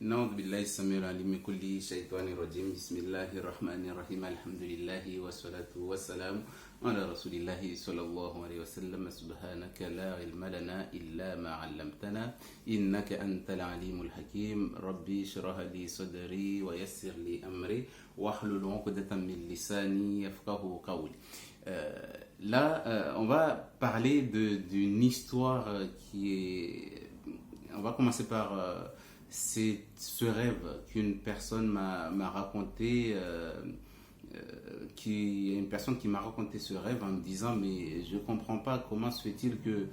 نعوذ بالله السميع العليم من كل شيطان رجيم بسم الله الرحمن الرحيم الحمد لله والصلاة والسلام على رسول الله صلى الله عليه وسلم سبحانك لا علم لنا إلا ما علمتنا إنك أنت العليم الحكيم ربي اشرح لي صدري ويسر لي أمري واحلل عقدة من لساني يفقه قولي. On va parler d'une histoire qui est... On va commencer par c'est ce rêve qu'une personne m'a raconté, une personne qui m'a raconté ce rêve en me disant mais je comprends pas comment se fait-il que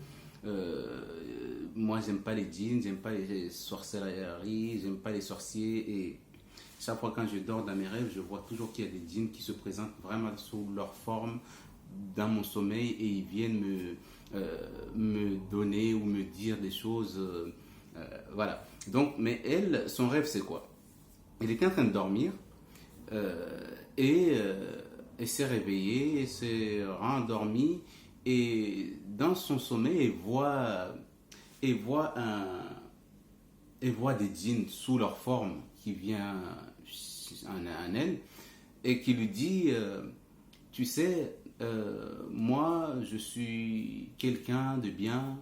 moi j'aime pas les djinns, j'aime pas les sorcelleries, j'aime pas les sorciers et chaque fois quand je dors dans mes rêves je vois toujours qu'il y a des djinns qui se présentent vraiment sous leur forme dans mon sommeil et ils viennent me donner ou me dire des choses. Voilà. Donc, mais elle, son rêve, c'est quoi? Elle était en train de dormir elle s'est réveillée, elle s'est rendormie et dans son sommeil, elle voit des djinns sous leur forme qui vient en elle et qui lui dit, tu sais, moi, je suis quelqu'un de bien.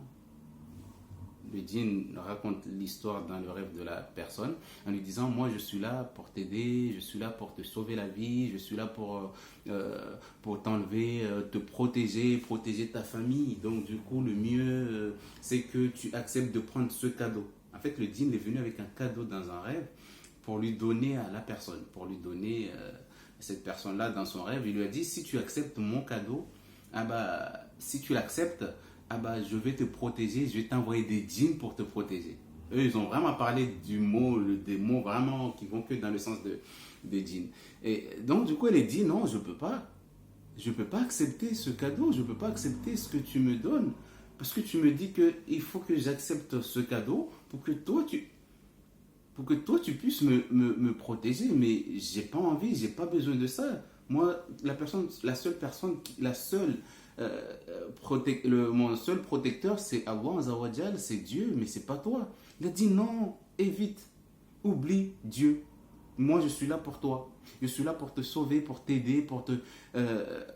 Le djinn raconte l'histoire dans le rêve de la personne en lui disant moi je suis là pour t'aider, je suis là pour te sauver la vie, je suis là pour t'enlever, te protéger ta famille. Donc du coup le mieux c'est que tu acceptes de prendre ce cadeau. En fait le djinn est venu avec un cadeau dans un rêve pour lui donner à la personne, pour lui donner cette personne là dans son rêve. Il lui a dit si tu acceptes mon cadeau, ah bah, si tu l'acceptes, ah bah, je vais te protéger, je vais t'envoyer des djinns pour te protéger. Eux, ils ont vraiment parlé des mots vraiment qui vont que dans le sens des djinns. Et donc, du coup, elle a dit non, je peux pas. Je peux pas accepter ce cadeau, je peux pas accepter ce que tu me donnes. Parce que tu me dis qu'il faut que j'accepte ce cadeau pour que toi, tu puisses me protéger. Mais j'ai pas envie, j'ai pas besoin de ça. Moi, mon seul protecteur, c'est Allah Azawajal, c'est Dieu, mais c'est pas toi. Il a dit non, évite, oublie Dieu. Moi, je suis là pour toi. Je suis là pour te sauver, pour t'aider, pour te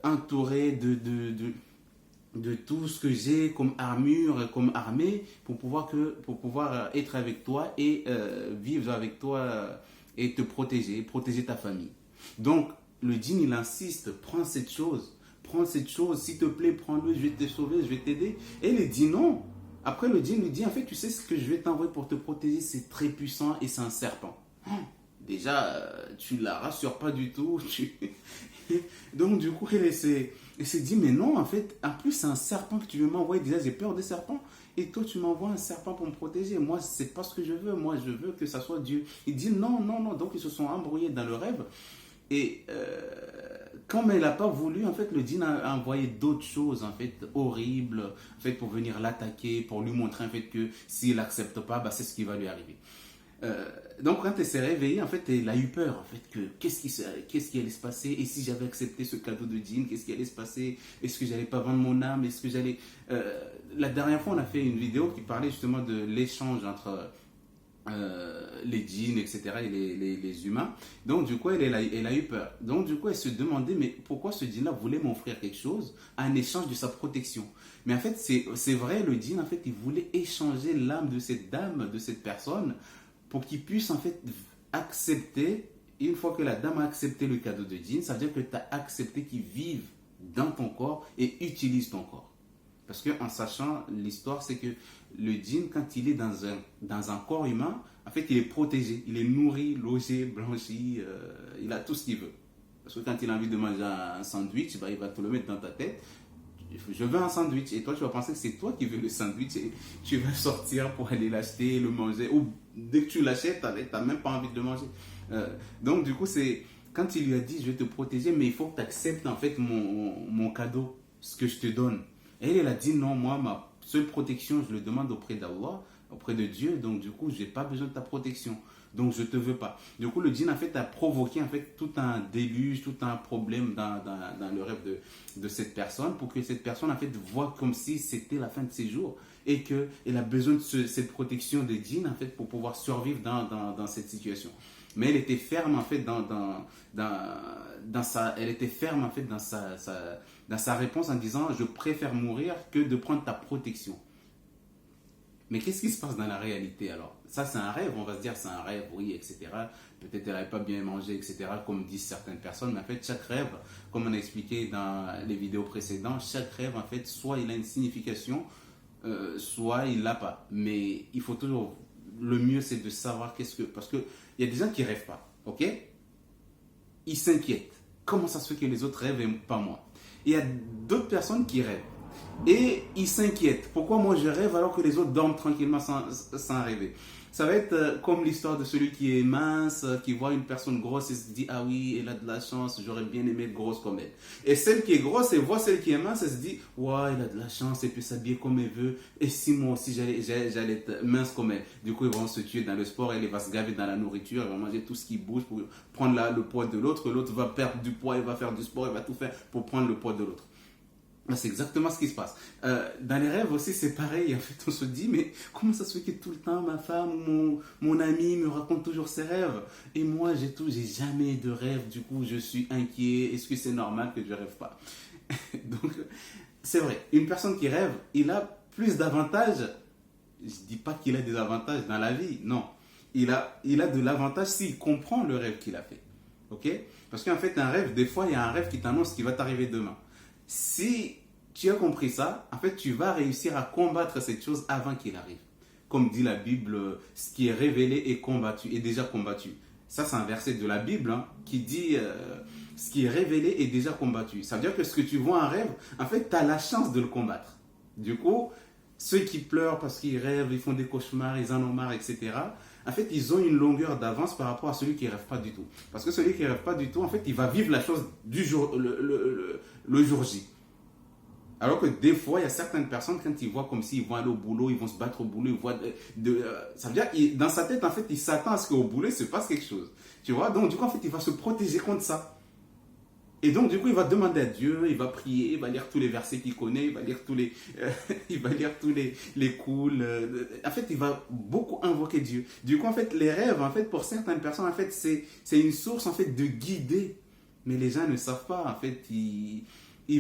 entourer de tout ce que j'ai comme armure, comme armée, pour pouvoir être avec toi et vivre avec toi et te protéger ta famille. Donc, le djinn, il insiste, prends cette chose, s'il te plaît, prends-le, je vais te sauver, je vais t'aider. Et il dit non. Après, le djinn lui dit, en fait, tu sais ce que je vais t'envoyer pour te protéger, c'est très puissant et c'est un serpent. Déjà, tu ne la rassures pas du tout. Donc, du coup, elle s'est dit, mais non, en fait, en plus, c'est un serpent que tu veux m'envoyer. Déjà, j'ai peur des serpents. Et toi, tu m'envoies un serpent pour me protéger. Moi, c'est pas ce que je veux. Moi, je veux que ça soit Dieu. Il dit non, non, non. Donc, ils se sont embrouillés dans le rêve. Et comme elle n'a pas voulu, en fait, le djinn a envoyé d'autres choses, en fait, horribles, en fait, pour venir l'attaquer, pour lui montrer, en fait, que s'il n'accepte pas, bah, c'est ce qui va lui arriver. Donc, quand elle s'est réveillée, en fait, elle a eu peur, en fait, que qu'est-ce qui allait se passer, et si j'avais accepté ce cadeau de djinn, qu'est-ce qui allait se passer, est-ce que j'allais pas vendre mon âme, est-ce que j'allais... La dernière fois, on a fait une vidéo qui parlait justement de l'échange entre... les djinns, etc., et les humains. Donc, du coup, elle a eu peur. Donc, du coup, elle se demandait, mais pourquoi ce djinn-là voulait m'offrir quelque chose en échange de sa protection? Mais en fait, c'est vrai, le djinn, en fait, il voulait échanger l'âme de cette dame, de cette personne, pour qu'il puisse, en fait, accepter, une fois que la dame a accepté le cadeau de djinn, ça veut dire que tu as accepté qu'il vive dans ton corps et utilise ton corps. Parce qu'en sachant l'histoire, c'est que le djinn, quand il est dans un corps humain, en fait, il est protégé, il est nourri, logé, blanchi, il a tout ce qu'il veut. Parce que quand il a envie de manger un sandwich, bah, il va te le mettre dans ta tête. Je veux un sandwich. Et toi, tu vas penser que c'est toi qui veux le sandwich et tu vas sortir pour aller l'acheter, le manger. Ou dès que tu l'achètes, tu n'as même pas envie de le manger. Donc, du coup, c'est quand il lui a dit, je vais te protéger, mais il faut que tu acceptes en fait mon cadeau, ce que je te donne. Et elle a dit non, moi, ma seule protection, je le demande auprès d'Allah, auprès de Dieu. Donc, du coup, je n'ai pas besoin de ta protection. Donc, je ne te veux pas. Du coup, le djinn, en fait, a provoqué en fait, tout un déluge, tout un problème dans le rêve de cette personne pour que cette personne, en fait, voit comme si c'était la fin de ses jours. et qu'elle a besoin de cette protection des djinns en fait pour pouvoir survivre dans cette situation. Mais elle était ferme en fait elle était ferme en fait dans sa réponse en disant je préfère mourir que de prendre ta protection. Mais qu'est-ce qui se passe dans la réalité alors? Ça c'est un rêve, on va se dire c'est un rêve, oui, etc. Peut-être elle n'avait pas bien mangé, etc. comme disent certaines personnes, mais en fait chaque rêve, comme on a expliqué dans les vidéos précédentes, chaque rêve en fait soit il a une signification, soit il l'a pas. Mais il faut toujours, le mieux c'est de savoir parce que il y a des gens qui rêvent pas, ok? Ils s'inquiètent. Comment ça se fait que les autres rêvent et pas moi? Il y a d'autres personnes qui rêvent. Et ils s'inquiètent. Pourquoi moi je rêve alors que les autres dorment tranquillement sans rêver? Ça va être comme l'histoire de celui qui est mince, qui voit une personne grosse et se dit ah oui, elle a de la chance, j'aurais bien aimé être grosse comme elle. Et celle qui est grosse, elle voit celle qui est mince, elle se dit ouais, elle a de la chance, elle peut s'habiller comme elle veut. Et si moi aussi j'allais être mince comme elle? Du coup, ils vont se tuer dans le sport, elle va se gaver dans la nourriture, elle va manger tout ce qui bouge pour prendre le poids de l'autre. L'autre va perdre du poids, il va faire du sport, il va tout faire pour prendre le poids de l'autre. C'est exactement ce qui se passe. Dans les rêves aussi, c'est pareil. En fait, on se dit, mais comment ça se fait que tout le temps, ma femme ou mon ami me raconte toujours ses rêves? Et moi, j'ai jamais de rêve. Du coup, je suis inquiet. Est-ce que c'est normal que je rêve pas? Donc, c'est vrai. Une personne qui rêve, il a plus d'avantages. Je dis pas qu'il a des avantages dans la vie. Non. Il a de l'avantage s'il comprend le rêve qu'il a fait. Ok? Parce qu'en fait, un rêve, des fois, il y a un rêve qui t'annonce ce qui va t'arriver demain. Si tu as compris ça, en fait, tu vas réussir à combattre cette chose avant qu'il arrive. Comme dit la Bible, ce qui est révélé est déjà combattu. Ça, c'est un verset de la Bible qui dit ce qui est révélé est déjà combattu. Ça veut dire que ce que tu vois en rêve, en fait, tu as la chance de le combattre. Du coup, ceux qui pleurent parce qu'ils rêvent, ils font des cauchemars, ils en ont marre, etc. En fait, ils ont une longueur d'avance par rapport à celui qui ne rêve pas du tout. Parce que celui qui ne rêve pas du tout, en fait, il va vivre la chose du jour, le jour J. Alors que des fois, il y a certaines personnes, quand ils voient comme s'ils vont aller au boulot, ils vont se battre au boulot, ils voient ça veut dire, dans sa tête, en fait, il s'attend à ce qu'au boulot, il se passe quelque chose. Tu vois? Donc, du coup, en fait, il va se protéger contre ça. Et donc, du coup, il va demander à Dieu, il va prier, il va lire tous les versets qu'il connaît, il va lire tous les cools. En fait, il va beaucoup invoquer Dieu. Du coup, en fait, les rêves, en fait, pour certaines personnes, en fait, c'est une source, en fait, de guider. Mais les gens ne savent pas, en fait, ils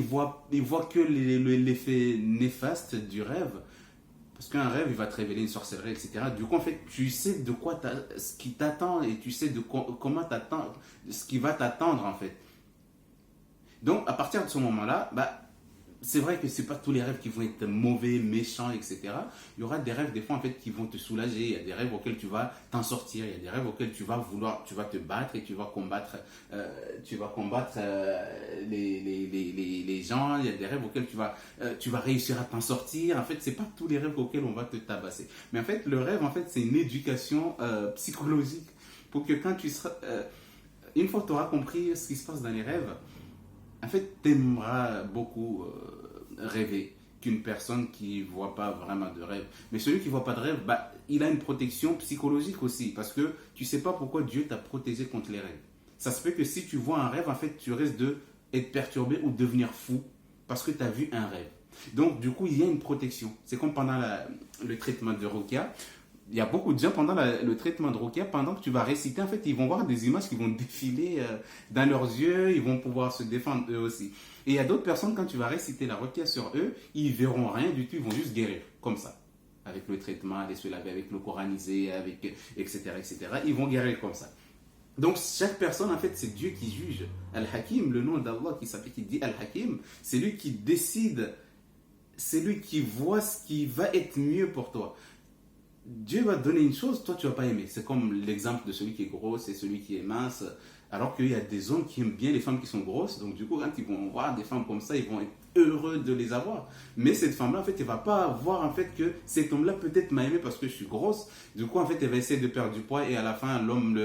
voient que l'effet néfaste du rêve. Parce qu'un rêve, il va te révéler une sorcellerie, etc. Du coup, en fait, tu sais de quoi ce qui t'attend et tu sais comment t'attendre, ce qui va t'attendre, en fait. Donc, à partir de ce moment-là, c'est vrai que ce n'est pas tous les rêves qui vont être mauvais, méchants, etc. Il y aura des rêves, des fois, en fait, qui vont te soulager. Il y a des rêves auxquels tu vas t'en sortir. Il y a des rêves auxquels tu vas te battre et tu vas combattre, les gens. Il y a des rêves auxquels tu vas réussir à t'en sortir. En fait, ce n'est pas tous les rêves auxquels on va te tabasser. Mais en fait, le rêve, en fait, c'est une éducation psychologique pour que quand tu seras... une fois que tu auras compris ce qui se passe dans les rêves, en fait, tu aimeras beaucoup rêver qu'une personne qui ne voit pas vraiment de rêve. Mais celui qui ne voit pas de rêve, il a une protection psychologique aussi. Parce que tu ne sais pas pourquoi Dieu t'a protégé contre les rêves. Ça se fait que si tu vois un rêve, en fait, tu risques d'être perturbé ou devenir fou parce que tu as vu un rêve. Donc, du coup, il y a une protection. C'est comme pendant le traitement de Ruqya. Il y a beaucoup de gens pendant le traitement de Ruqya, pendant que tu vas réciter, en fait, ils vont voir des images qui vont défiler dans leurs yeux, ils vont pouvoir se défendre eux aussi. Et il y a d'autres personnes, quand tu vas réciter la Ruqya sur eux, ils verront rien du tout, ils vont juste guérir, comme ça. Avec le traitement, aller se laver avec le coranisé, etc., etc. Ils vont guérir comme ça. Donc, chaque personne, en fait, c'est Dieu qui juge. Al-Hakim, le nom d'Allah qui dit Al-Hakim, c'est lui qui décide, c'est lui qui voit ce qui va être mieux pour toi. Dieu va te donner une chose, toi tu vas pas aimer. C'est comme l'exemple de celui qui est gros et celui qui est mince. Alors qu'il y a des hommes qui aiment bien les femmes qui sont grosses. Donc du coup, quand ils vont voir des femmes comme ça, ils vont être heureux de les avoir. Mais cette femme-là, en fait, elle va pas voir en fait que cet homme-là peut-être m'a aimé parce que je suis grosse. Du coup, en fait, elle va essayer de perdre du poids et à la fin, l'homme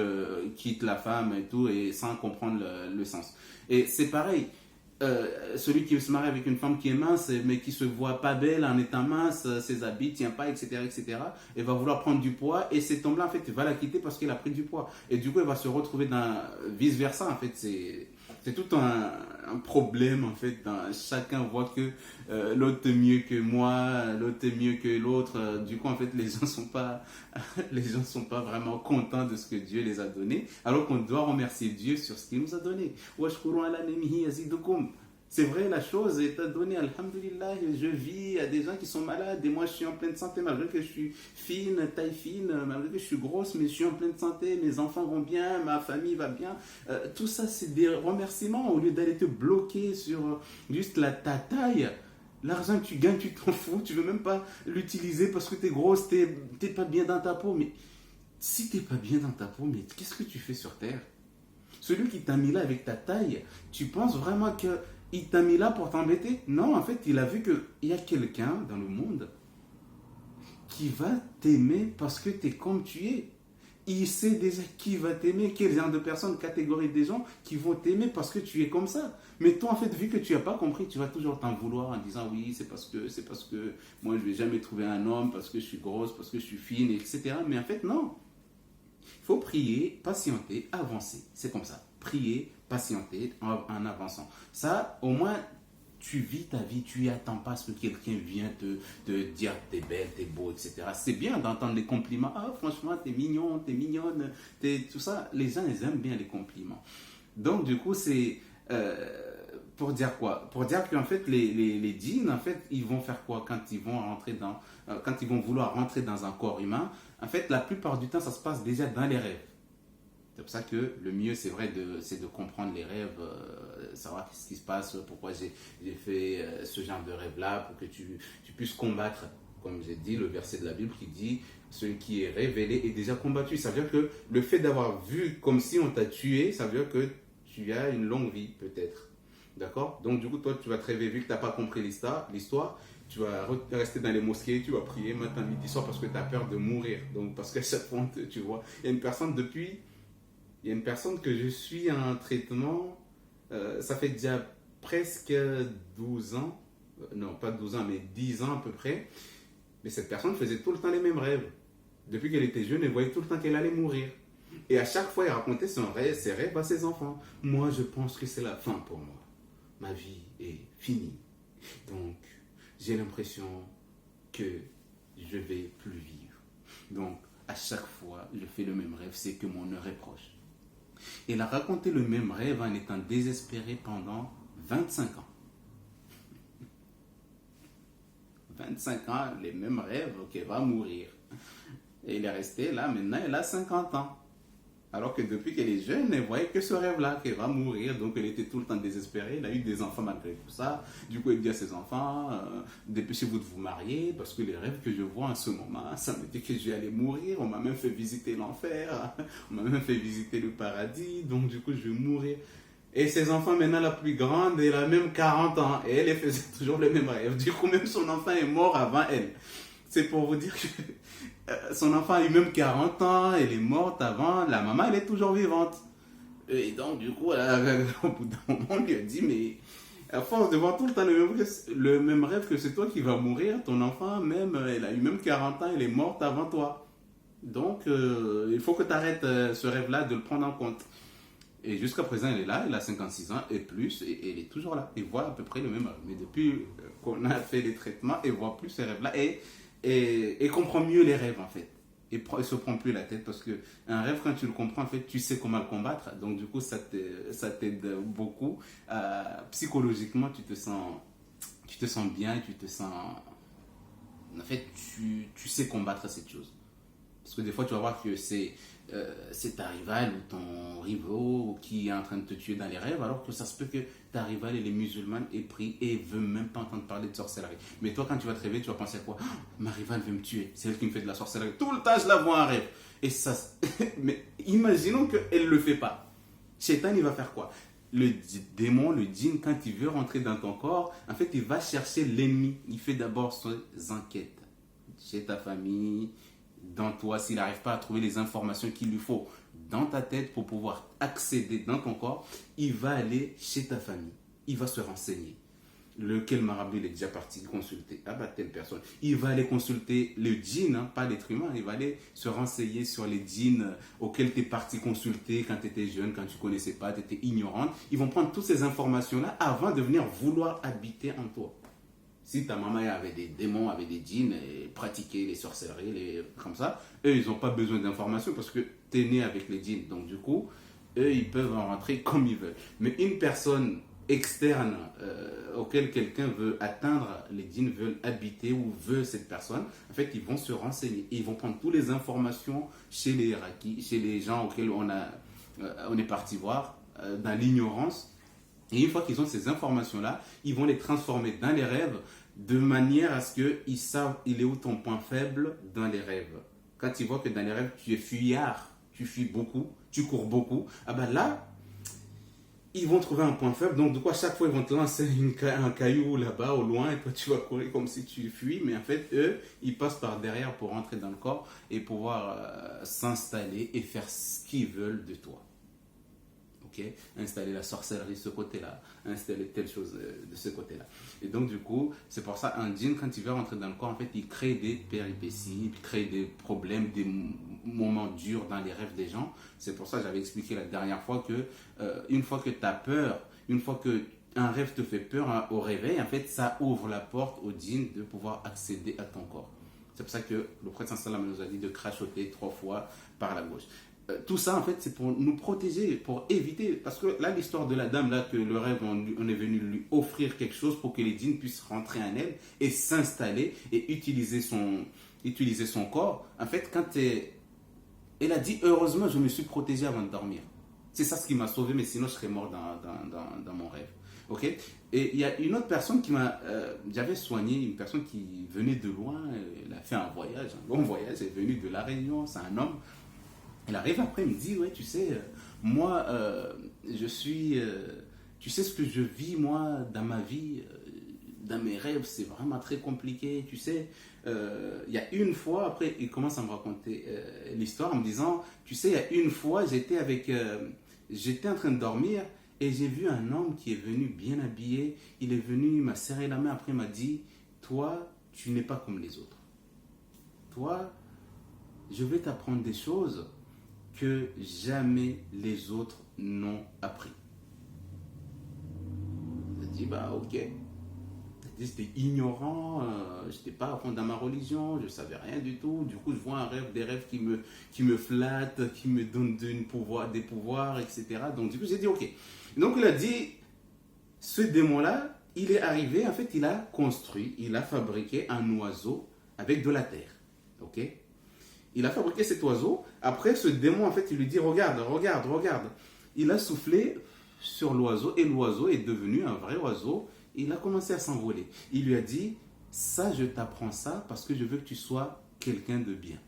quitte la femme et tout et sans comprendre le sens. Et c'est pareil. Celui qui se marie avec une femme qui est mince mais qui se voit pas belle en étant mince, ses habits ne tiennent pas, etc., et va vouloir prendre du poids et cet homme-là en fait va la quitter parce qu'il a pris du poids et du coup elle va se retrouver dans vice versa en fait C'est tout un problème en fait. Chacun voit que l'autre est mieux que moi, l'autre est mieux que l'autre. Du coup, en fait, les gens sont pas, les gens sont pas vraiment contents de ce que Dieu les a donné, alors qu'on doit remercier Dieu sur ce qu'il nous a donné. Washkuru ala ni'mihi yazidukum. C'est vrai, la chose est à donner, alhamdulillah, je vis, il y a des gens qui sont malades et moi je suis en pleine santé malgré que je suis fine, taille fine, malgré que je suis grosse, mais je suis en pleine santé, mes enfants vont bien, ma famille va bien. Tout ça, c'est des remerciements au lieu d'aller te bloquer sur juste ta taille. L'argent que tu gagnes, tu t'en fous, tu veux même pas l'utiliser parce que tu es grosse, t'es pas bien dans ta peau. Mais si t'es pas bien dans ta peau, mais qu'est-ce que tu fais sur Terre? Celui qui t'a mis là avec ta taille, tu penses vraiment que il t'a mis là pour t'embêter? Non, en fait, il a vu qu'il y a quelqu'un dans le monde qui va t'aimer parce que tu es comme tu es. Il sait déjà qui va t'aimer, quel genre de personnes, catégorie des gens qui vont t'aimer parce que tu es comme ça. Mais toi, en fait, vu que tu n'as pas compris, tu vas toujours t'en vouloir en disant oui, c'est parce que moi, je vais jamais trouver un homme, parce que je suis grosse, parce que je suis fine, etc. Mais en fait, non. Il faut prier, patienter, avancer. C'est comme ça. Prier, patienter en avançant. Ça, au moins, tu vis ta vie, tu n'y attends pas à ce que quelqu'un vienne te dire t'es belle, t'es beau, etc. C'est bien d'entendre des compliments. Ah, franchement, t'es mignon, t'es mignonne, tout ça. Les gens, ils aiment bien les compliments. Donc, du coup, c'est pour dire quoi? Pour dire qu'en fait, les djinns, en fait, ils vont faire quoi quand ils vont quand ils vont vouloir rentrer dans un corps humain? En fait, la plupart du temps, ça se passe déjà dans les rêves. C'est pour ça que le mieux, c'est vrai, c'est de comprendre les rêves, savoir ce qui se passe, pourquoi j'ai fait ce genre de rêve-là, pour que tu puisses combattre, comme j'ai dit, le verset de la Bible qui dit, celui qui est révélé est déjà combattu. Ça veut dire que le fait d'avoir vu comme si on t'a tué, ça veut dire que tu as une longue vie, peut-être. D'accord? Donc, du coup, toi, tu vas te réveiller, vu que tu n'as pas compris l'histoire, tu vas rester dans les mosquées, tu vas prier matin, midi, soir, parce que tu as peur de mourir. Donc, parce qu'à chaque fois, tu vois, il y a une personne que je suis en traitement, ça fait déjà presque 12 ans, non pas 12 ans, mais 10 ans à peu près, mais cette personne faisait tout le temps les mêmes rêves. Depuis qu'elle était jeune, elle voyait tout le temps qu'elle allait mourir. Et à chaque fois, elle racontait ses rêves à ses enfants. Moi, je pense que c'est la fin pour moi. Ma vie est finie. Donc, j'ai l'impression que je vais plus vivre. Donc, à chaque fois, je fais le même rêve, c'est que mon heure est proche. Elle a raconté le même rêve en étant désespérée pendant 25 ans. 25 ans, les mêmes rêves qu'elle va mourir. Et elle est restée là, maintenant elle a 50 ans. Alors que depuis qu'elle est jeune, elle voyait que ce rêve-là, qu'elle va mourir. Donc elle était tout le temps désespérée. Elle a eu des enfants malgré tout ça. Du coup, elle dit à ses enfants, dépêchez-vous de vous marier, parce que les rêves que je vois en ce moment, ça me dit que je vais aller mourir. On m'a même fait visiter l'enfer. On m'a même fait visiter le paradis. Donc du coup, je vais mourir. Et ses enfants, maintenant, la plus grande, elle a même 40 ans. Et elle faisait toujours le même rêve. Du coup, même son enfant est mort avant elle. C'est pour vous dire que son enfant a eu même 40 ans, elle est morte avant, la maman elle est toujours vivante. Et donc du coup, au bout d'un moment, on lui a dit, mais à force de voir tout le temps le même rêve que c'est toi qui vas mourir, ton enfant même, elle a eu même 40 ans, elle est morte avant toi. Donc il faut que tu arrêtes ce rêve-là de le prendre en compte. Et jusqu'à présent, elle est là, elle a 56 ans et plus, et elle est toujours là. Elle voit à peu près le même rêve. Mais depuis qu'on a fait les traitements, elle voit plus ces rêves-là. Et comprend mieux les rêves en fait. Et se prend plus la tête parce que un rêve, quand tu le comprends, en fait, tu sais comment le combattre. Donc du coup, ça t'aide beaucoup. Psychologiquement, tu te sens bien, tu te sens... En fait, tu sais combattre cette chose. Parce que des fois, tu vas voir que c'est ta rivale ou ton rivaux qui est en train de te tuer dans les rêves, alors que ça se peut que ta rivale, elle est musulmane et prie et veut même pas entendre parler de sorcellerie. Mais toi, quand tu vas te réveiller, tu vas penser à quoi? Oh, ma rivale veut me tuer, c'est elle qui me fait de la sorcellerie. Tout le temps, je la vois en rêve. Et ça, mais imaginons qu'elle ne le fait pas. Shaitan, il va faire quoi? Le démon, le djinn, quand il veut rentrer dans ton corps, en fait, il va chercher l'ennemi. Il fait d'abord ses enquêtes chez ta famille, dans toi, s'il n'arrive pas à trouver les informations qu'il lui faut dans ta tête pour pouvoir accéder dans ton corps, il va aller chez ta famille, il va se renseigner. Lequel marabout il est déjà parti consulter? Ah bah telle personne. Il va aller consulter le djinn, hein, pas l'être humain. Il va aller se renseigner sur les djinns auxquels tu es parti consulter quand tu étais jeune, quand tu connaissais pas, tu étais ignorante. Ils vont prendre toutes ces informations-là avant de venir vouloir habiter en toi. Si ta maman avait des démons, avait des djinns, et pratiquait les sorcelleries, comme ça, eux, ils n'ont pas besoin d'informations parce que tu es né avec les djinns. Donc, du coup, eux, ils peuvent en rentrer comme ils veulent. Mais une personne externe auquel quelqu'un veut atteindre, les djinns veulent habiter ou veut cette personne, en fait, ils vont se renseigner. Et ils vont prendre toutes les informations chez les Iraqis, chez les gens auxquels on est parti voir, dans l'ignorance. Et une fois qu'ils ont ces informations-là, ils vont les transformer dans les rêves de manière à ce qu'ils savent il est où ton point faible dans les rêves. Quand ils voient que dans les rêves, tu es fuyard, tu fuis beaucoup, tu cours beaucoup, ah ben là, ils vont trouver un point faible. Donc, du coup, à chaque fois, ils vont te lancer un caillou là-bas, au loin, et toi, tu vas courir comme si tu fuis. Mais en fait, eux, ils passent par derrière pour rentrer dans le corps et pouvoir s'installer et faire ce qu'ils veulent de toi. Okay, installer la sorcellerie de ce côté-là, installer telle chose de ce côté-là. Et donc, du coup, c'est pour ça un djinn, quand il veut rentrer dans le corps, en fait, il crée des péripéties, il crée des problèmes, des moments durs dans les rêves des gens. C'est pour ça que j'avais expliqué la dernière fois que une fois que tu as peur, une fois que un rêve te fait peur, hein, au réveil, en fait, ça ouvre la porte au djinn de pouvoir accéder à ton corps. C'est pour ça que le prophète sallam nous a dit de crachoter 3 fois par la gauche. Tout ça, en fait, c'est pour nous protéger, pour éviter. Parce que là, l'histoire de la dame, là, que le rêve, on est venu lui offrir quelque chose pour que les djinns puissent rentrer en elle et s'installer et utiliser son corps. En fait, elle a dit, heureusement, je me suis protégé avant de dormir. C'est ça ce qui m'a sauvé, mais sinon, je serais mort dans mon rêve. Ok. Et il y a une autre personne qui m'a. J'avais soigné une personne qui venait de loin. Elle a fait un voyage, un long voyage. Elle est venue de La Réunion. C'est un homme. Elle arrive après, elle me dit, ouais, tu sais, moi, je suis, tu sais ce que je vis, moi, dans ma vie, dans mes rêves, c'est vraiment très compliqué, tu sais. Il y a une fois, après, il commence à me raconter l'histoire en me disant, tu sais, il y a une fois, j'étais en train de dormir et j'ai vu un homme qui est venu bien habillé. Il est venu, il m'a serré la main, après il m'a dit, toi, tu n'es pas comme les autres. Toi, je vais t'apprendre des choses que jamais les autres n'ont appris. Je dis, bah ok. J'étais ignorant, je n'étais pas à fond dans ma religion, je ne savais rien du tout. Du coup, je vois des rêves qui me flattent, qui me donnent des pouvoirs, etc. Donc, du coup, j'ai dit, ok. Donc, il a dit, ce démon-là, il est arrivé, en fait, il a construit, il a fabriqué un oiseau avec de la terre. Ok. Il a fabriqué cet oiseau. Après, ce démon, en fait, il lui dit, regarde, regarde, regarde. Il a soufflé sur l'oiseau et l'oiseau est devenu un vrai oiseau. Il a commencé à s'envoler. Il lui a dit, ça, je t'apprends ça parce que je veux que tu sois quelqu'un de bien.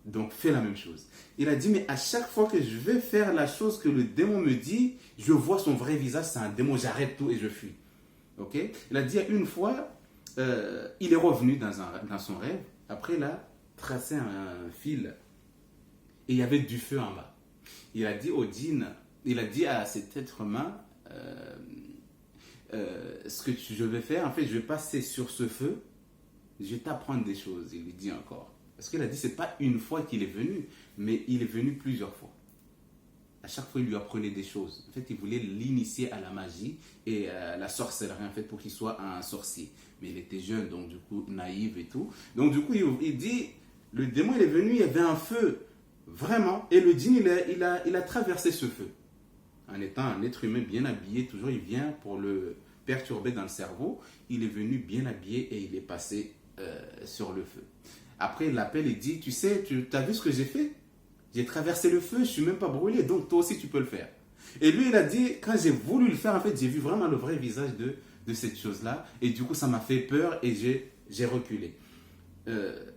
Donc, fais la même chose. Il a dit, mais à chaque fois que je vais faire la chose que le démon me dit, je vois son vrai visage, c'est un démon, j'arrête tout et je fuis. Ok. Il a dit, une fois, il est revenu dans son rêve. Après, il a tracé un fil et il y avait du feu en bas. Il a dit au djinn, il a dit à cet être humain, ce que je vais faire, en fait, je vais passer sur ce feu, je vais t'apprendre des choses. Il lui dit encore. Parce qu'il a dit, c'est pas une fois qu'il est venu, mais il est venu plusieurs fois. À chaque fois, il lui apprenait des choses. En fait, il voulait l'initier à la magie et à la sorcellerie, en fait, pour qu'il soit un sorcier. Mais il était jeune, donc du coup, naïf et tout. Donc du coup, il dit, le démon, il est venu, il y avait un feu, vraiment, et le djinn, il a traversé ce feu. En étant un être humain bien habillé, toujours, il vient pour le perturber dans le cerveau. Il est venu bien habillé et il est passé sur le feu. Après, il l'appelle et dit, tu sais, tu as vu ce que j'ai fait? J'ai traversé le feu, je ne suis même pas brûlé, donc toi aussi tu peux le faire. Et lui, il a dit, quand j'ai voulu le faire, en fait, j'ai vu vraiment le vrai visage de cette chose-là. Et du coup, ça m'a fait peur et j'ai reculé.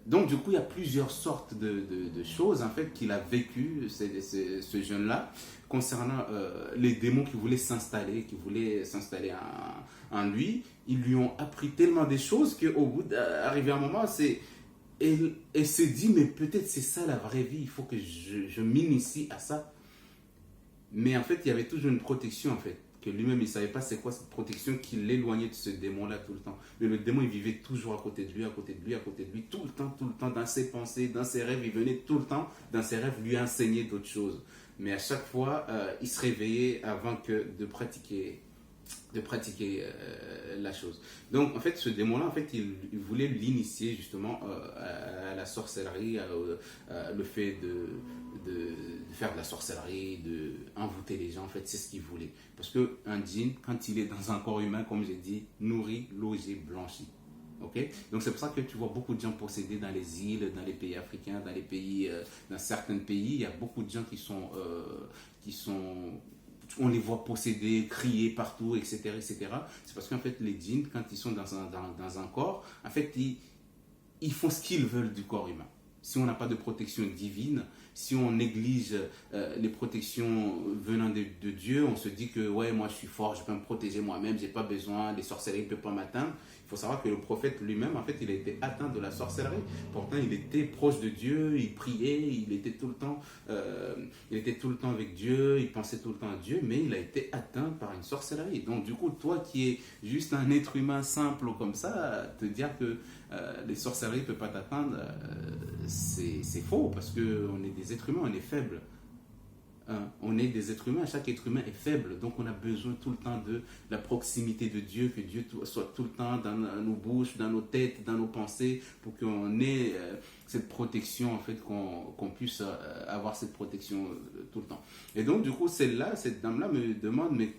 Donc, du coup, il y a plusieurs sortes de choses, en fait, qu'il a vécues, ce jeune-là, concernant les démons qui voulaient s'installer en lui. Ils lui ont appris tellement des choses qu'au bout d'arriver à un moment, elle s'est dit, mais peut-être c'est ça la vraie vie, il faut que je m'initie à ça. Mais en fait, il y avait toujours une protection, en fait, que lui-même, il ne savait pas c'est quoi cette protection qui l'éloignait de ce démon-là tout le temps. Mais le démon, il vivait toujours à côté de lui, à côté de lui, à côté de lui, tout le temps, dans ses pensées, dans ses rêves. Il venait tout le temps, dans ses rêves, lui enseigner d'autres choses. Mais à chaque fois, il se réveillait avant que de pratiquer la chose. Donc, en fait, ce démon-là, en fait, il voulait l'initier justement à la sorcellerie, le fait de faire de la sorcellerie, de envoûter les gens. En fait, c'est ce qu'il voulait. Parce qu'un djinn, quand il est dans un corps humain, comme j'ai dit, nourri, logé, blanchi. Okay? Donc c'est pour ça que tu vois beaucoup de gens possédés dans les îles, dans les pays africains, dans les pays, dans certains pays, il y a beaucoup de gens qui sont on les voit posséder, crier partout, etc. etc. C'est parce qu'en fait, les djinns, quand ils sont dans un corps, en fait, ils font ce qu'ils veulent du corps humain. Si on n'a pas de protection divine, si on néglige les protections venant de Dieu, on se dit que ouais, moi je suis fort, je peux me protéger moi-même, j'ai pas besoin, les sorcelleries ne peuvent pas m'atteindre. Il faut savoir que le prophète lui-même, en fait, il a été atteint de la sorcellerie. Pourtant, il était proche de Dieu, il priait, il était tout le temps avec Dieu, il pensait tout le temps à Dieu, mais il a été atteint par une sorcellerie. Donc, du coup, toi qui es juste un être humain simple comme ça, te dire que les sorcelleries ne peuvent pas t'atteindre, c'est faux, parce qu'on est des êtres humains, on est faibles. On est des êtres humains, chaque être humain est faible, donc on a besoin tout le temps de la proximité de Dieu, que Dieu soit tout le temps dans nos bouches, dans nos têtes, dans nos pensées, pour qu'on ait cette protection, en fait, qu'on puisse avoir cette protection tout le temps. Et donc, du coup, cette dame-là me demande, mais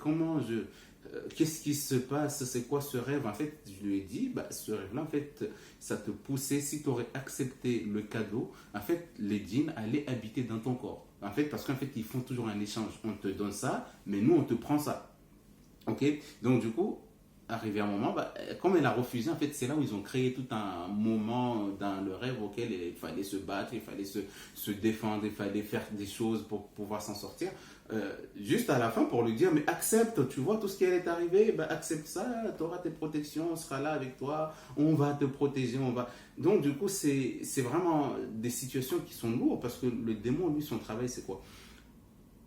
qu'est-ce qui se passe, c'est quoi ce rêve? En fait, je lui ai dit, ce rêve-là, en fait, ça te poussait, si tu aurais accepté le cadeau, en fait, les djinns allaient habiter dans ton corps. En fait, parce qu'en fait, ils font toujours un échange. On te donne ça, mais nous, on te prend ça. Ok? Donc, du coup, arrivé à un moment, comme elle a refusé, en fait, c'est là où ils ont créé tout un moment dans le rêve auquel il fallait se battre, il fallait se défendre, il fallait faire des choses pour pouvoir s'en sortir. Juste à la fin pour lui dire, mais accepte, tu vois tout ce qui est arrivé, accepte ça, tu auras tes protections, on sera là avec toi, on va te protéger, on va... Donc du coup, c'est vraiment des situations qui sont lourdes, parce que le démon, lui, son travail, c'est quoi?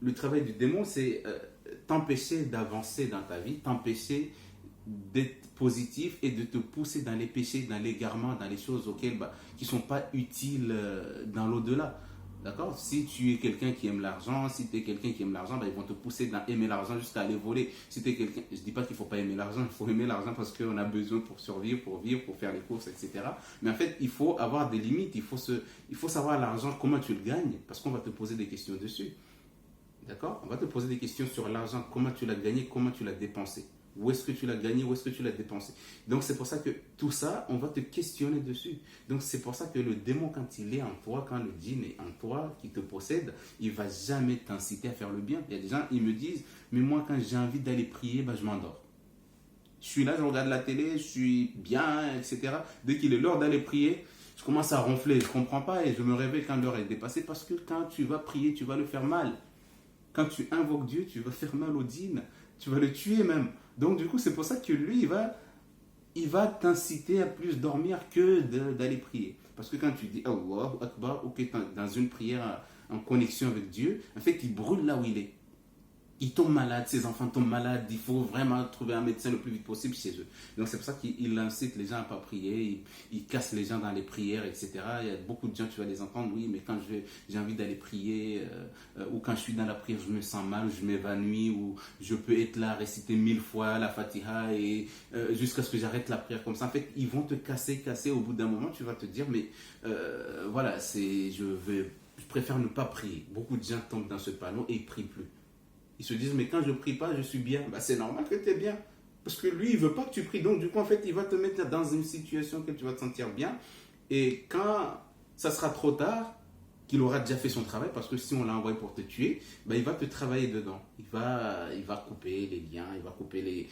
Le travail du démon, c'est t'empêcher d'avancer dans ta vie, t'empêcher d'être positif et de te pousser dans les péchés, dans l'égarement, dans les choses qui ne sont pas utiles dans l'au-delà. D'accord? Si tu es quelqu'un qui aime l'argent, si tu es quelqu'un qui aime l'argent, ils vont te pousser dans aimer l'argent jusqu'à aller voler. Si tu es quelqu'un, je ne dis pas qu'il ne faut pas aimer l'argent, il faut aimer l'argent parce qu'on a besoin pour survivre, pour vivre, pour faire les courses, etc. Mais en fait, il faut avoir des limites, il faut savoir l'argent, comment tu le gagnes, parce qu'on va te poser des questions dessus. D'accord? On va te poser des questions sur l'argent, comment tu l'as gagné, comment tu l'as dépensé. Où est-ce que tu l'as gagné, où est-ce que tu l'as dépensé. Donc c'est pour ça que tout ça, on va te questionner dessus. Donc c'est pour ça que le démon, quand il est en toi, quand le djinn est en toi, qui te possède, il ne va jamais t'inciter à faire le bien. Il y a des gens, ils me disent, mais moi quand j'ai envie d'aller prier, je m'endors. Je suis là, je regarde la télé, je suis bien, etc. Dès qu'il est l'heure d'aller prier, je commence à ronfler, je ne comprends pas et je me réveille quand l'heure est dépassée, parce que quand tu vas prier, tu vas le faire mal. Quand tu invoques Dieu, tu vas faire mal au djinn, tu vas le tuer même. Donc du coup, c'est pour ça que lui, il va t'inciter à plus dormir que d'aller prier. Parce que quand tu dis Allahu Akbar, ou que tu es dans une prière en connexion avec Dieu, en fait, il brûle là où il est. Ils tombent malades, ses enfants tombent malades, il faut vraiment trouver un médecin le plus vite possible chez eux. Donc c'est pour ça qu'il incite les gens à ne pas prier, il casse les gens dans les prières, etc. Il y a beaucoup de gens, tu vas les entendre, oui, mais quand j'ai envie d'aller prier, ou quand je suis dans la prière, je me sens mal, je m'évanouis, ou je peux être là, réciter 1000 fois la Fatiha, et jusqu'à ce que j'arrête la prière comme ça. En fait, ils vont te casser, au bout d'un moment, tu vas te dire, mais voilà, je préfère ne pas prier. Beaucoup de gens tombent dans ce panneau et ils ne prient plus. Ils se disent, mais quand je ne prie pas, je suis bien. C'est normal que tu es bien. Parce que lui, il ne veut pas que tu pries. Donc, du coup, en fait, il va te mettre dans une situation que tu vas te sentir bien. Et quand ça sera trop tard, qu'il aura déjà fait son travail, parce que si on l'a envoyé pour te tuer, il va te travailler dedans. Il va couper les liens, il va couper les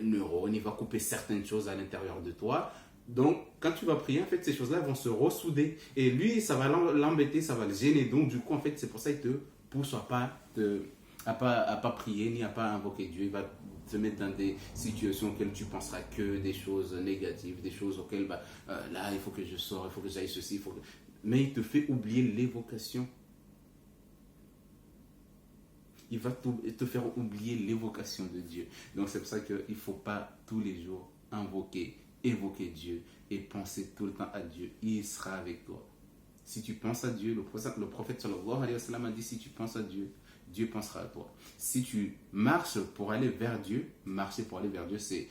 neurones, il va couper certaines choses à l'intérieur de toi. Donc, quand tu vas prier, en fait, ces choses-là vont se ressouder. Et lui, ça va l'embêter, ça va le gêner. Donc, du coup, en fait, c'est pour ça qu'il te pousse à pas prier ni à pas invoquer Dieu. Il va te mettre dans des situations auxquelles tu penseras que des choses négatives, des choses auxquelles là il faut que je sorte, il faut que j'aille ceci, mais il te fait oublier l'évocation. il va te faire oublier l'évocation de Dieu. Donc c'est pour ça qu'il ne faut pas tous les jours évoquer Dieu et penser tout le temps à Dieu. Il sera avec toi. Si tu penses à Dieu, le prophète sallallahu alayhi wa sallam a dit, si tu penses à Dieu, Dieu pensera à toi. Si tu marches pour aller vers Dieu, marcher pour aller vers Dieu, c'est,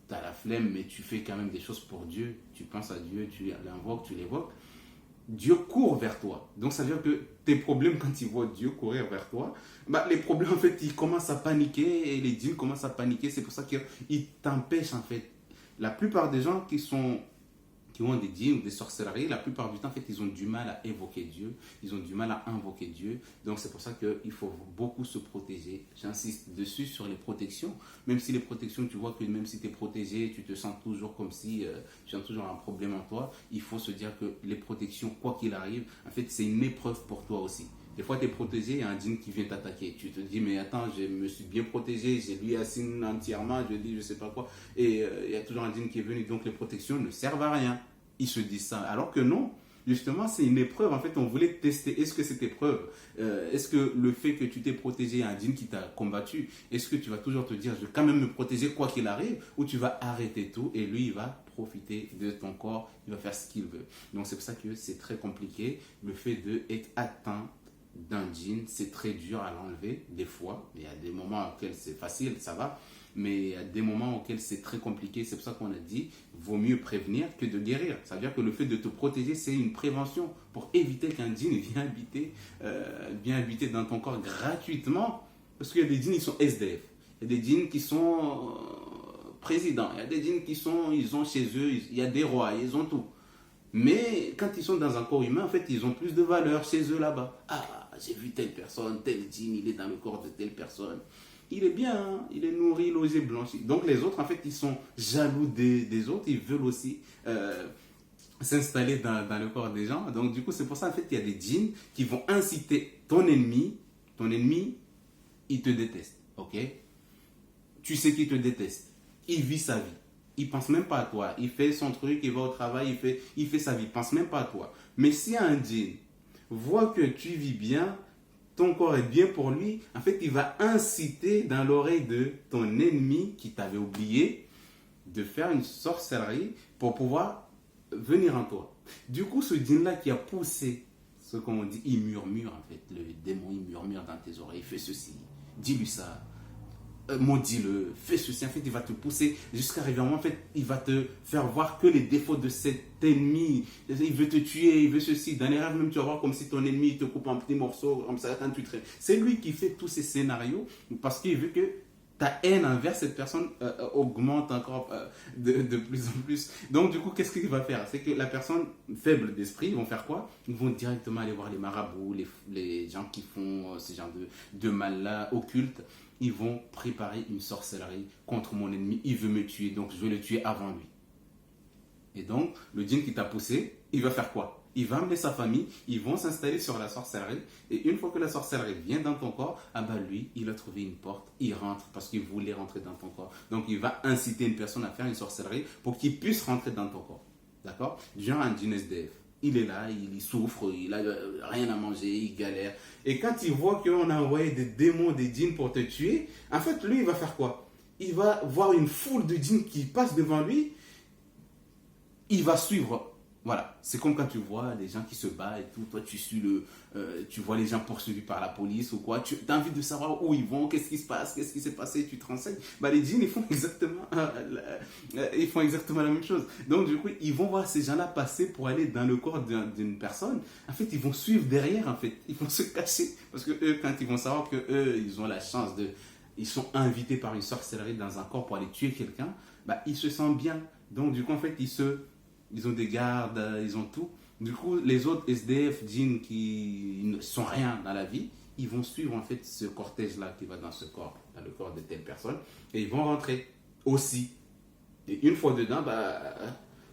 tu as la flemme, mais tu fais quand même des choses pour Dieu. Tu penses à Dieu, tu l'invoques, tu l'évoques. Dieu court vers toi. Donc ça veut dire que tes problèmes, quand ils voient Dieu courir vers toi, les problèmes, en fait, ils commencent à paniquer et les djinns commencent à paniquer. C'est pour ça qu'ils t'empêchent, en fait. La plupart des gens qui ont des djinns ou des sorcelleries, la plupart du temps, en fait, ils ont du mal à évoquer Dieu, ils ont du mal à invoquer Dieu. Donc, c'est pour ça qu'il faut beaucoup se protéger. J'insiste dessus sur les protections. Même si les protections, tu vois que même si tu es protégé, tu te sens toujours comme si tu as toujours un problème en toi, il faut se dire que les protections, quoi qu'il arrive, en fait, c'est une épreuve pour toi aussi. Des fois, tu es protégé, il y a un djinn qui vient t'attaquer. Tu te dis, mais attends, je me suis bien protégé, j'ai lu Yassine entièrement, je dis, je sais pas quoi. Et il y a toujours un djinn qui est venu, donc les protections ne servent à rien. Ils se disent ça. Alors que non, justement, c'est une épreuve. En fait, on voulait tester. Est-ce que cette épreuve, est-ce que le fait que tu t'es protégé à un djinn qui t'a combattu, est-ce que tu vas toujours te dire, je vais quand même me protéger quoi qu'il arrive, ou tu vas arrêter tout et lui, il va profiter de ton corps, il va faire ce qu'il veut. Donc, c'est pour ça que c'est très compliqué. Le fait d'être atteint d'un djinn, c'est très dur à l'enlever, des fois. Il y a des moments auxquels c'est facile, ça va. Mais il y a des moments auxquels c'est très compliqué. C'est pour ça qu'on a dit, vaut mieux prévenir que de guérir. Ça veut dire que le fait de te protéger, c'est une prévention pour éviter qu'un djinn vienne habiter dans ton corps gratuitement. Parce qu'il y a des djinns, ils sont SDF. Il y a des djinns qui sont présidents. Il y a des djinns ils ont chez eux, il y a des rois, ils ont tout. Mais quand ils sont dans un corps humain, en fait, ils ont plus de valeur chez eux là-bas. Ah, j'ai vu telle personne, tel djinn, il est dans le corps de telle personne. Il est bien, hein, il est nourri, logé, blanchi. Donc les autres, en fait, ils sont jaloux des autres, ils veulent aussi s'installer dans le corps des gens. Donc du coup, c'est pour ça, en fait, qu'il y a des djinns qui vont inciter ton ennemi, il te déteste, ok? Tu sais qu'il te déteste, il vit sa vie. Il pense même pas à toi. Il fait son truc, il va au travail, il fait sa vie. Il pense même pas à toi. Mais si un djinn voit que tu vis bien, ton corps est bien pour lui, en fait, il va inciter dans l'oreille de ton ennemi qui t'avait oublié de faire une sorcellerie pour pouvoir venir en toi. Du coup, ce djinn-là qui a poussé, ce qu'on dit, il murmure en fait. Le démon, il murmure dans tes oreilles, fais ceci, dis-lui ça. Maudis-le, fais ceci, en fait, il va te pousser jusqu'à arriver à un moment, en fait, il va te faire voir que les défauts de cet ennemi, il veut te tuer, il veut ceci, dans les rêves même, tu vas voir comme si ton ennemi te coupe en petits morceaux, comme ça, quand tu traînes. C'est lui qui fait tous ces scénarios, parce qu'il veut que ta haine envers cette personne augmente encore de plus en plus. Donc, du coup, qu'est-ce qu'il va faire? C'est que la personne faible d'esprit, ils vont faire quoi? Ils vont directement aller voir les marabouts, les gens qui font ce genre de mal-là, occulte. Ils vont préparer une sorcellerie contre mon ennemi. Il veut me tuer, donc je vais le tuer avant lui. Et donc, le djinn qui t'a poussé, il va faire quoi? Il va amener sa famille, ils vont s'installer sur la sorcellerie. Et une fois que la sorcellerie vient dans ton corps, lui, il a trouvé une porte, il rentre parce qu'il voulait rentrer dans ton corps. Donc, il va inciter une personne à faire une sorcellerie pour qu'il puisse rentrer dans ton corps. D'accord? Genre un djinn SDF. Il est là, il souffre, il n'a rien à manger, il galère. Et quand il voit qu'on a envoyé des démons, des djinns pour te tuer, en fait, lui, il va faire quoi? Il va voir une foule de djinns qui passent devant lui, il va suivre. Voilà, c'est comme quand tu vois les gens qui se battent et tout, toi tu suis tu vois les gens poursuivis par la police ou quoi, tu as envie de savoir où ils vont, qu'est-ce qui se passe, qu'est-ce qui s'est passé, tu te renseignes. Les djinns, ils font exactement la même chose. Donc du coup, ils vont voir ces gens-là passer pour aller dans le corps d'une personne. En fait, ils vont suivre derrière, en fait, ils vont se cacher. Parce que eux, quand ils vont savoir que eux, ils ont la chance ils sont invités par une sorcellerie dans un corps pour aller tuer quelqu'un, ils se sentent bien. Donc du coup, en fait, ils ont des gardes, ils ont tout. Du coup, les autres SDF, djinns qui ne sont rien dans la vie, ils vont suivre en fait ce cortège-là qui va dans ce corps, dans le corps de telle personne, et ils vont rentrer aussi. Et une fois dedans,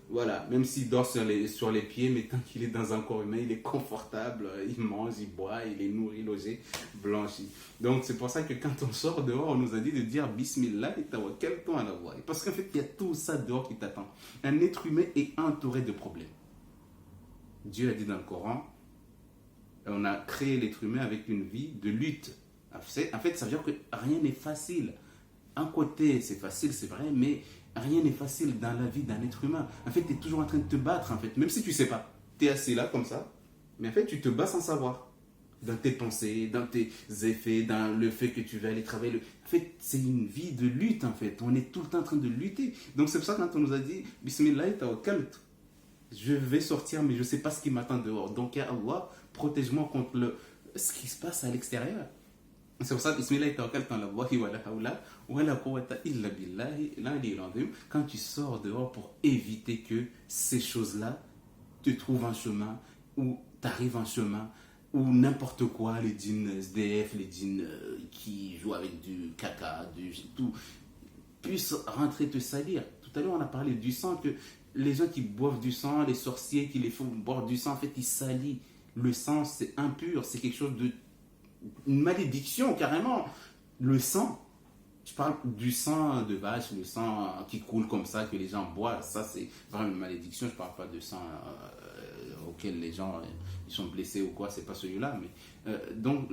voilà, même s'il dort sur les pieds, mais tant qu'il est dans un corps humain, il est confortable, il mange, il boit, il est nourri, logé, blanchi. Donc c'est pour ça que quand on sort dehors, on nous a dit de dire Bismillah et tawakkal ton ala Allah. Parce qu'en fait, il y a tout ça dehors qui t'attend. Un être humain est entouré de problèmes. Dieu a dit dans le Coran, on a créé l'être humain avec une vie de lutte. En fait, ça veut dire que rien n'est facile. Un côté, c'est facile, c'est vrai, mais rien n'est facile dans la vie d'un être humain. En fait, tu es toujours en train de te battre, en fait, même si tu sais pas. Tu es assis là, comme ça, mais en fait, tu te bats sans savoir. Dans tes pensées, dans tes effets, dans le fait que tu vas aller travailler. En fait, c'est une vie de lutte, en fait. On est tout le temps en train de lutter. Donc, c'est pour ça que quand on nous a dit, Bismillah, tawakkalt, je vais sortir, mais je ne sais pas ce qui m'attend dehors. Donc, ya Allah, protège-moi contre ce qui se passe à l'extérieur. C'est pour ça que Bismillah tawakkal ala Allahi wa la hawla wa la quwwata illa billahi l'aliyyil azim. Quand tu sors dehors pour éviter que ces choses-là te trouvent un chemin ou t'arrivent un chemin ou n'importe quoi, les djinns SDF, les djinns qui jouent avec du caca, tout, puissent rentrer te salir. Tout à l'heure, on a parlé du sang, que les gens qui boivent du sang, les sorciers qui les font boire du sang, en fait, ils salissent. Le sang, c'est impur, c'est quelque chose de une malédiction carrément. Le sang, je parle du sang de vache, le sang qui coule comme ça, que les gens boivent, ça c'est vraiment une malédiction. Je parle pas de sang auquel les gens ils sont blessés ou quoi, c'est pas celui-là. Mais donc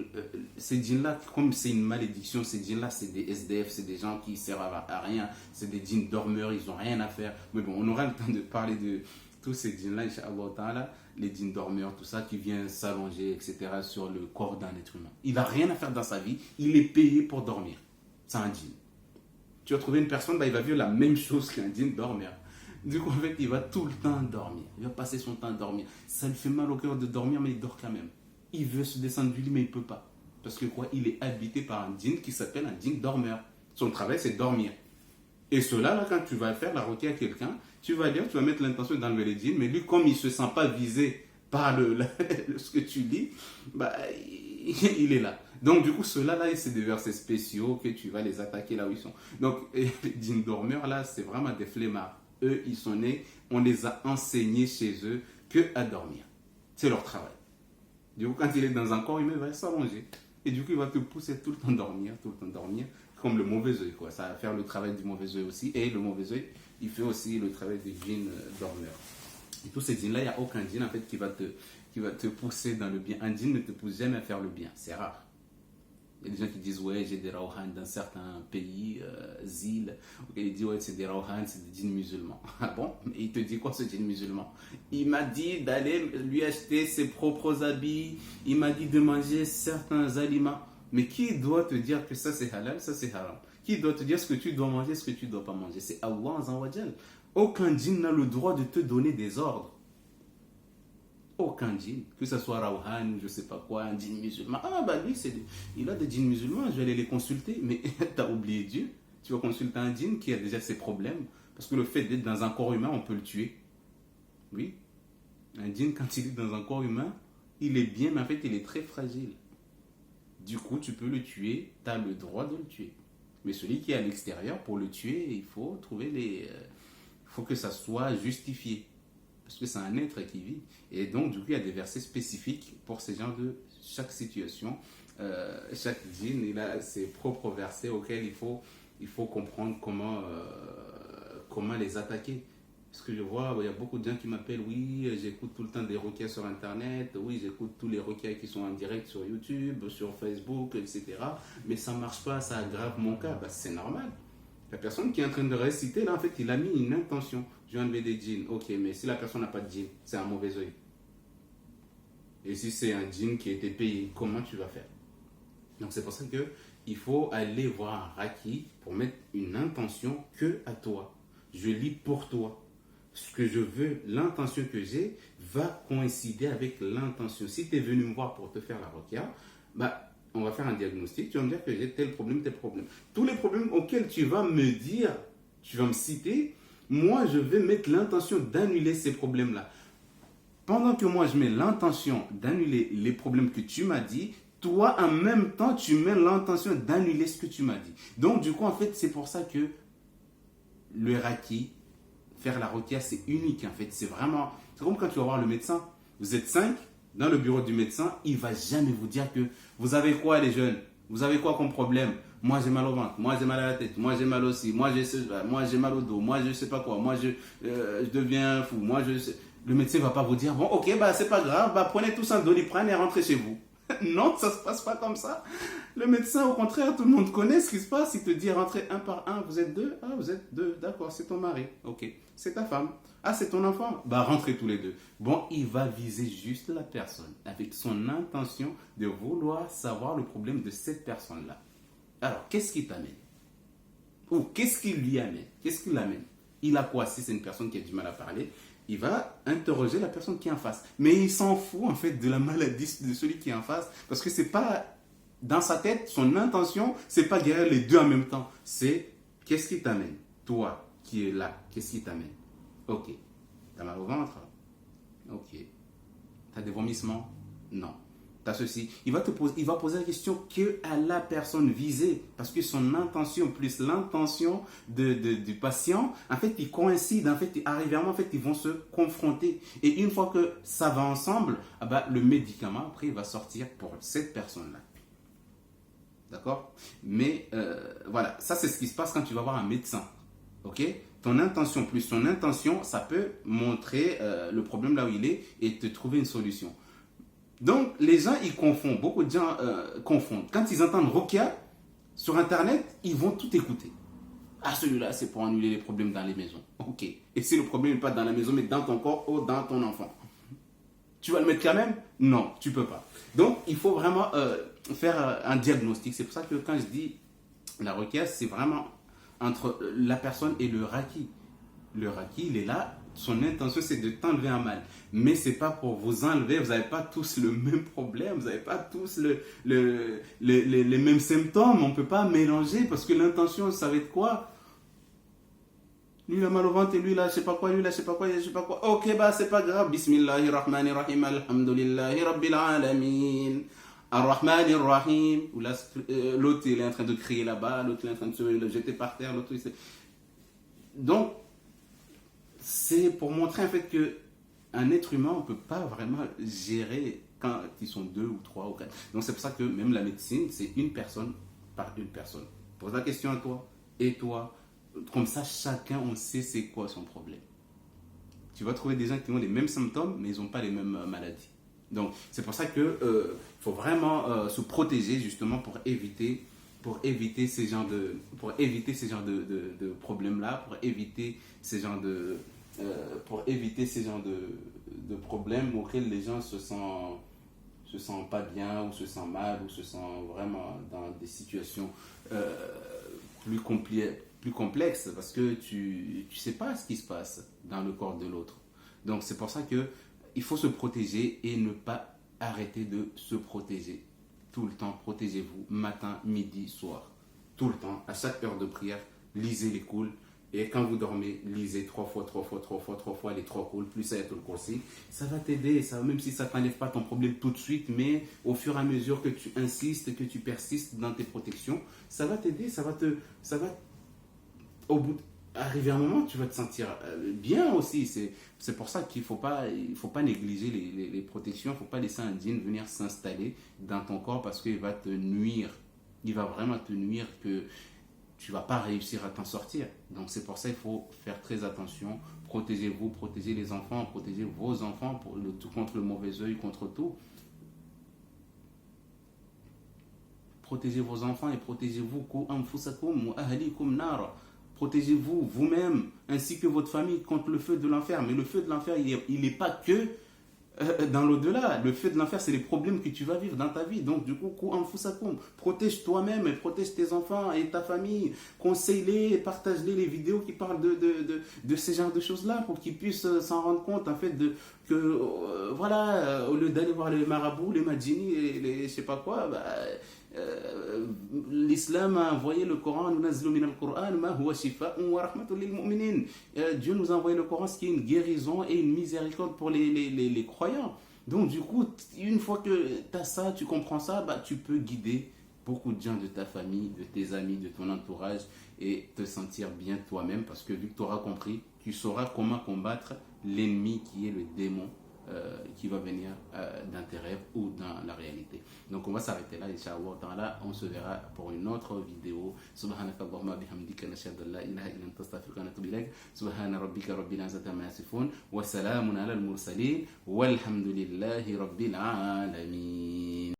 ces djinns-là, comme c'est une malédiction, ces djinns-là c'est des SDF, c'est des gens qui servent à rien, c'est des djinns dormeurs, ils ont rien à faire. Mais bon, on aura le temps de parler de tous ces djinns-là, Inch'Allah Ta'ala, les djinns dormeurs, tout ça, qui vient s'allonger, etc., sur le corps d'un être humain. Il n'a rien à faire dans sa vie, il est payé pour dormir. C'est un djinn. Tu vas trouver une personne, il va vivre la même chose qu'un djinn dormeur. Du coup, en fait, il va tout le temps dormir. Il va passer son temps à dormir. Ça lui fait mal au cœur de dormir, mais il dort quand même. Il veut se descendre du lit, mais il ne peut pas. Parce que quoi, il est habité par un djinn qui s'appelle un djinn dormeur. Son travail, c'est dormir. Et cela, là, quand tu vas faire la requête à quelqu'un, tu vas dire, tu vas mettre l'intention d'enlever les djinns, mais lui, comme il ne se sent pas visé par ce que tu lis, il est là. Donc, du coup, ceux-là, là, c'est des versets spéciaux que tu vas les attaquer là où ils sont. Donc, les djinns dormeurs, là, c'est vraiment des flemmards. Eux, ils sont nés, on les a enseignés chez eux que à dormir. C'est leur travail. Du coup, quand il est dans un corps humain, il va s'allonger. Et du coup, il va te pousser tout le temps dormir, comme le mauvais œil, quoi. Ça va faire le travail du mauvais œil aussi. Et le mauvais œil, il fait aussi le travail des djinns dormeurs. Et tous ces djinns-là, il n'y a aucun djinn, en fait, qui va te pousser dans le bien. Un djinn ne te pousse jamais à faire le bien. C'est rare. Il y a des gens qui disent, ouais, j'ai des rawhan dans certains pays, îles. Et ils disent, ouais, c'est des rawhan, c'est des djinns musulmans. Ah bon? Et il te dit quoi, ce djinn musulman? Il m'a dit d'aller lui acheter ses propres habits. Il m'a dit de manger certains aliments. Mais qui doit te dire que ça c'est halal, ça c'est haram? Qui doit te dire ce que tu dois manger, ce que tu ne dois pas manger? C'est Allah Azza wa Jal. Aucun djinn n'a le droit de te donner des ordres. Aucun djinn, que ce soit Rawhan ou je sais pas quoi, un djinn musulman. Ah bah lui, il a des djinns musulmans, je vais aller les consulter. Mais tu as oublié Dieu. Tu vas consulter un djinn qui a déjà ses problèmes. Parce que le fait d'être dans un corps humain, on peut le tuer. Oui. Un djinn, quand il est dans un corps humain, il est bien, mais en fait, il est très fragile. Du coup, tu peux le tuer, tu as le droit de le tuer. Mais celui qui est à l'extérieur, pour le tuer, il faut trouver il faut que ça soit justifié. Parce que c'est un être qui vit. Et donc, du coup, il y a des versets spécifiques pour ces gens de chaque situation. Chaque djinn, il a ses propres versets auxquels il faut comprendre comment les attaquer. Parce que je vois, il y a beaucoup de gens qui m'appellent, oui, j'écoute tout le temps des requêtes sur Internet, oui, j'écoute tous les requêtes qui sont en direct sur YouTube, sur Facebook, etc. Mais ça ne marche pas, ça aggrave mon cas. C'est normal. La personne qui est en train de réciter, là, en fait, il a mis une intention. Je vais enlever des djinns. Ok, mais si la personne n'a pas de djinn, c'est un mauvais œil. Et si c'est un djinn qui a été payé, comment tu vas faire? Donc, c'est pour ça qu'il faut aller voir un raki pour mettre une intention que à toi. Je lis pour toi. Ce que je veux, l'intention que j'ai va coïncider avec l'intention. Si tu es venu me voir pour te faire la requête, on va faire un diagnostic. Tu vas me dire que j'ai tel problème, tel problème. Tous les problèmes auxquels tu vas me dire, tu vas me citer, moi, je vais mettre l'intention d'annuler ces problèmes-là. Pendant que moi, je mets l'intention d'annuler les problèmes que tu m'as dit, toi, en même temps, tu mets l'intention d'annuler ce que tu m'as dit. Donc, du coup, en fait, c'est pour ça que le raki, faire la requête, c'est unique, en fait. C'est comme quand tu vas voir le médecin. Vous êtes 5 dans le bureau du médecin, il ne va jamais vous dire que vous avez quoi, les jeunes? Vous avez quoi comme problème? Moi, j'ai mal au ventre, moi, j'ai mal à la tête, moi, j'ai mal aussi, moi, j'ai mal au dos, moi, je ne sais pas quoi, moi, je deviens fou, Le médecin ne va pas vous dire, bon, ok, c'est pas grave, prenez tous un Doliprane et rentrez chez vous. Non, ça se passe pas comme ça. Le médecin, au contraire, tout le monde connaît ce qui se passe. Il te dit rentrer un par un. Vous êtes deux? Ah, vous êtes deux. D'accord, c'est ton mari. Ok. C'est ta femme. Ah, c'est ton enfant? Bah, rentrez tous les deux. Bon, il va viser juste la personne avec son intention de vouloir savoir le problème de cette personne-là. Alors, qu'est-ce qui t'amène? Ou qu'est-ce qui lui amène? Qu'est-ce qui l'amène? Il a quoi? Si c'est une personne qui a du mal à parler, il va interroger la personne qui est en face. Mais il s'en fout en fait de la maladie de celui qui est en face parce que c'est pas dans sa tête, son intention, c'est pas guérir les deux en même temps. C'est qu'est-ce qui t'amène? Toi qui es là, qu'est-ce qui t'amène? Ok. T'as mal au ventre? Ok. T'as des vomissements? Non. T'as ceci. Il va poser la question que à la personne visée parce que son intention plus l'intention du patient, en fait, ils coïncident. En fait, arrivément, en fait, ils vont se confronter. Et une fois que ça va ensemble, ah bah, le médicament, après, il va sortir pour cette personne-là. D'accord? Mais voilà, ça c'est ce qui se passe quand tu vas voir un médecin. Ok? Ton intention plus son intention, ça peut montrer le problème là où il est et te trouver une solution. Donc les gens ils confondent, beaucoup de gens confondent. Quand ils entendent Rokia sur internet, ils vont tout écouter. Ah, celui-là c'est pour annuler les problèmes dans les maisons. Ok. Et si le problème n'est pas dans la maison mais dans ton corps ou dans ton enfant, tu vas le mettre quand même? Non, tu peux pas. Donc, il faut vraiment faire un diagnostic. C'est pour ça que quand je dis la requête, c'est vraiment entre la personne et le raki. Le raki, il est là. Son intention, c'est de t'enlever un mal. Mais c'est pas pour vous enlever. Vous n'avez pas tous le même problème. Vous n'avez pas tous les mêmes symptômes. On ne peut pas mélanger parce que l'intention, ça va être quoi? Lui, il a mal au ventre et lui, là, je sais pas quoi, lui, là, je sais pas quoi, je sais pas quoi. Ok, bah, c'est pas grave. Bismillahirrahmanirrahim. Alhamdulillahi Rabbil Alamin. Ar-Rahmanir-Rahim. Ou là, l'autre, il est en train de crier là-bas. L'autre, il est en train de se jeter par terre. L'autre, il Donc, c'est pour montrer en fait que un être humain, on peut pas vraiment gérer quand ils sont deux ou trois ou quatre. Donc, c'est pour ça que même la médecine, c'est une personne par une personne. Pose la question à toi. Et toi? Comme ça, chacun, on sait c'est quoi son problème. Tu vas trouver des gens qui ont les mêmes symptômes, mais ils n'ont pas les mêmes maladies. Donc, c'est pour ça qu'il faut vraiment se protéger justement pour éviter ces genres de problèmes-là, pour éviter ces genres de problèmes auxquels les gens se sentent pas bien ou se sentent mal ou se sentent vraiment dans des situations plus complexe parce que tu sais pas ce qui se passe dans le corps de l'autre. Donc c'est pour ça que il faut se protéger et ne pas arrêter de se protéger. Tout le temps, protégez-vous, matin, midi, soir. Tout le temps, à chaque heure de prière, lisez les coules. Et quand vous dormez, lisez 3 fois les 3 coules, plus ça le kursi. Ça va t'aider, ça, même si ça ne t'enlève pas ton problème tout de suite, mais au fur et à mesure que tu insistes, que tu persistes dans tes protections, ça va t'aider, ça va au bout arriver un moment tu vas te sentir bien aussi. C'est pour ça qu'il faut pas négliger les protections. Il ne faut pas laisser un djinn venir s'installer dans ton corps parce qu'il va te nuire, il va vraiment te nuire, que tu vas pas réussir à t'en sortir. Donc c'est pour ça qu'il faut faire très attention. Protégez-vous, protégez les enfants, protégez vos enfants contre le mauvais œil, contre tout. Protégez vos enfants et protégez-vous. Protégez-vous vous-même ainsi que votre famille contre le feu de l'enfer. Mais le feu de l'enfer, il n'est pas que dans l'au-delà. Le feu de l'enfer, c'est les problèmes que tu vas vivre dans ta vie. Donc, du coup, protège toi-même et protège tes enfants et ta famille. Conseille-les, partage-les les vidéos qui parlent de ces genres de choses-là pour qu'ils puissent s'en rendre compte, en fait, que, voilà, au lieu d'aller voir les marabouts, les madjini et les je sais pas quoi, bah, l'islam a envoyé le Coran. Dieu nous a envoyé le Coran, ce qui est une guérison et une miséricorde pour les croyants. Donc du coup, une fois que tu as ça, tu comprends ça, bah, tu peux guider beaucoup de gens de ta famille, de tes amis, de ton entourage et te sentir bien toi-même parce que vu que tu auras compris, tu sauras comment combattre l'ennemi qui est le démon qui va venir dans tes rêves ou dans la réalité. Donc on va s'arrêter là, Inch'Allah. On se verra pour une autre vidéo. Subhanaka Allahumma bihamdika nashhadu an la ilaha illa anta astaghfiruka wa atubu ilayk. Subhana rabbika rabbil izzati amma yasifun wa salamun ala al mursalin walhamdulillahi rabbil alamin.